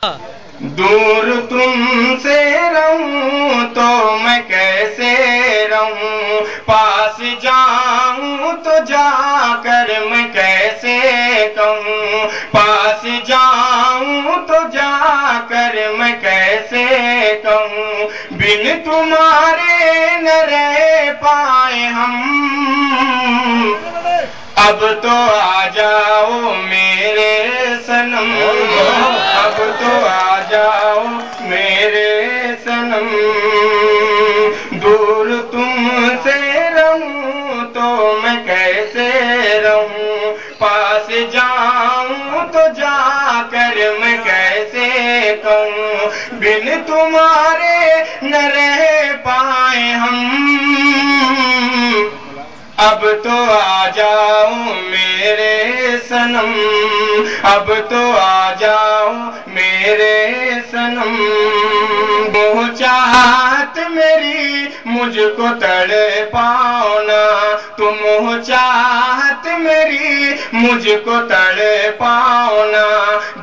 دور تم سے رہوں تو میں کیسے رہوں، پاس جاؤں تو جا کر میں کیسے کہوں، پاس جاؤں تو جا کر میں کیسے کہوں، بن تمہارے نہ رہ پائے ہم، اب تو آ جاؤ میرے صنم، اب تو آ جاؤ میرے صنم، دور تم سے رہوں تو میں کیسے رہوں، پاس جاؤں تو جا کر میں کیسے کہوں، بن تمہارے نہ رہ پائے ہم، اب تو آ جاؤ میرے صنم، اب تو آ جاؤ میرے صنم، وہ چاہت میری مجھ کو تڑے پاؤ نا، تم چاہت میری مجھ کو تڑے پاؤ نا،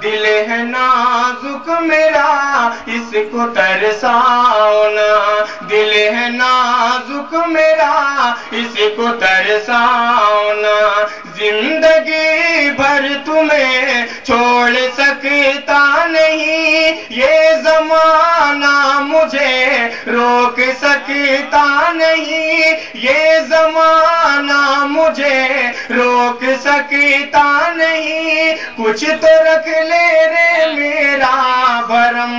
دل ہے نازک میرا اس کو ترساؤ نا، دل ہے نازک میرا اس کو ترساؤ نا، زندگی بھر تمہیں چھوڑ سکتا نہیں، یہ زمانہ مجھے روک سکتا نہیں، یہ زمانہ مجھے روک سکتا نہیں، کچھ تو رکھ لے رے میرا بھرم،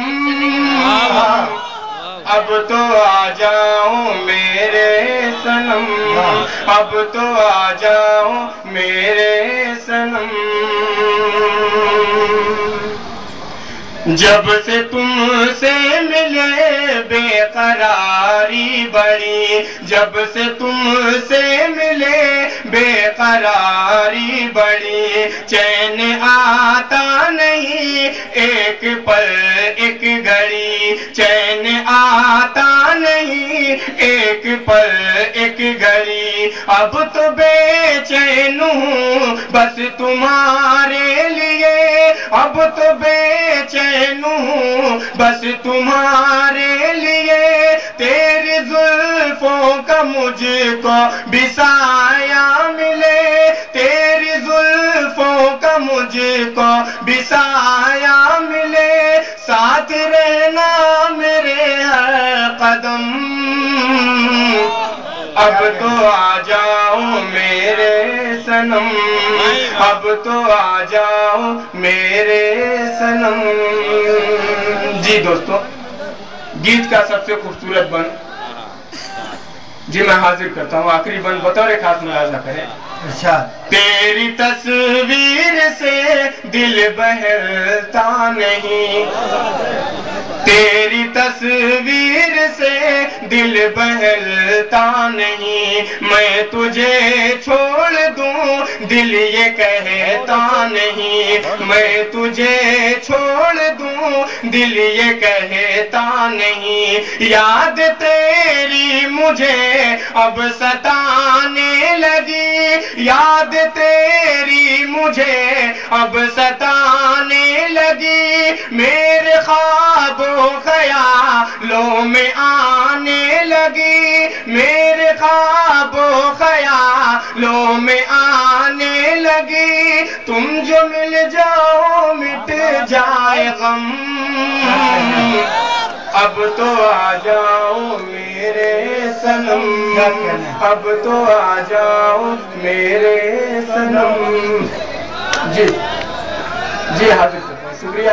اب تو آ جاؤ میرے صنم، اب تو آ جاؤ میرے صنم، جب سے تم سے ملے بے قراری بڑی، جب سے تم سے ملے بے قراری بڑی، چین آتا نہیں ایک پل ایک گھڑی، چین آتا نہیں ایک پل ایک گھڑی، اب تو بے چین ہوں بس تمہارے لیے، اب تو بے چین ہوں بس تمہارے لیے، تیری زلفوں کا مجھ کو بھی سایہ ملے، تیری زلفوں کا مجھ کو بھی سایہ ملے، ساتھ رہنا میرے ہر قدم، اب تو آ جاؤ میرے صنم، اب تو آ جاؤ میرے صنم۔ جی دوستو، گیت کا سب سے خوبصورت بند جی میں حاضر کرتا ہوں، آخری بند بطور خاص ملاحظہ کریں۔ تیری تصویر سے دل بہلتا نہیں، تیری تصویر سے دل بہلتا نہیں، میں تجھے چھوڑ دوں دل یہ کہتا نہیں، میں تجھے چھوڑ دوں دل یہ کہتا نہیں، یاد تیری مجھے اب ستانے لگی، یاد تیری مجھے اب ستانے لگی، میرے خواب و خیالوں میں آنے لگی، میرے خواب و خیالوں میں آنے لگی، تم جو مل جاؤ مٹ جائے غم، اب تو آ جاؤ میرے صنم، اب تو آ جاؤ میرے صنم۔ جی جی حاضر کرتا ہوں، شکریہ۔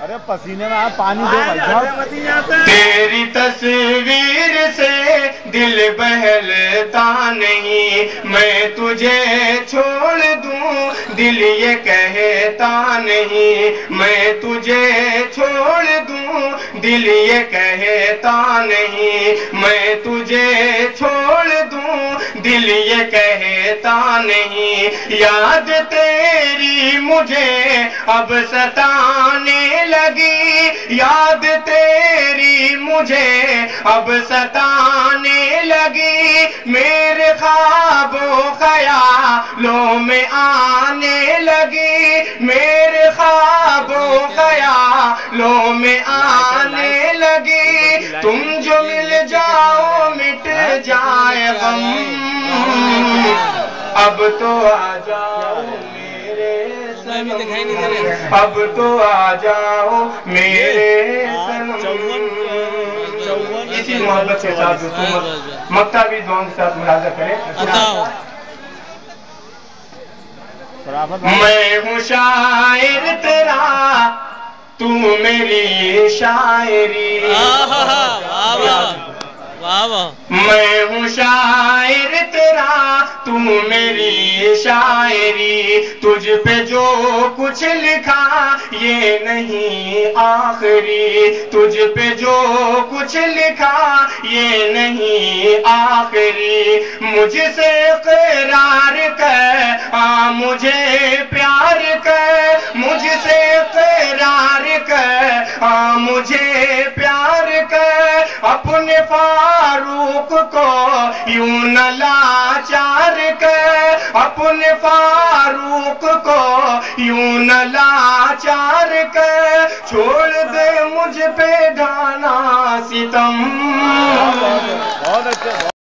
ارے پسینے میں پانی دو بھائی صاحب۔ تیری تصویر سے دل بہلتا نہیں، میں تجھے چھوڑ دوں دل یہ کہتا نہیں، میں تجھے چھوڑ دوں دل یہ کہتا نہیں، میں تجھے چھوڑ دوں دل یہ کہتا نہیں، یاد تیری مجھے اب ستانے لگی، یاد تیری مجھے اب ستانے لگی، میرے خواب و خیالوں میں آنے لگی، میرے خواب و خیال اب تو آ جاؤ میرے سنم، اب تو آ جاؤ میرے سنم. اسی محبت کے ساتھ مکتا بھی دعاؤں کے ساتھ ملاحظہ کریں. میں ہوں شاعر تیرا، تو میری شاعری. میں ہوں شاعر تیرا، تو میری شاعری. تجھ پہ جو کچھ لکھا یہ نہیں آخری، تجھ پہ جو کچھ لکھا یہ نہیں آخری. مجھ سے قرار کر مجھے پیار کر، مجھ سے قرار کر مجھے پیار کر. اپنے فاروق کو یوں نہ لاچار کر، اپنے فاروق کو یوں نہ لاچار کر. چھوڑ دے مجھ پہ ڈھانا ستم.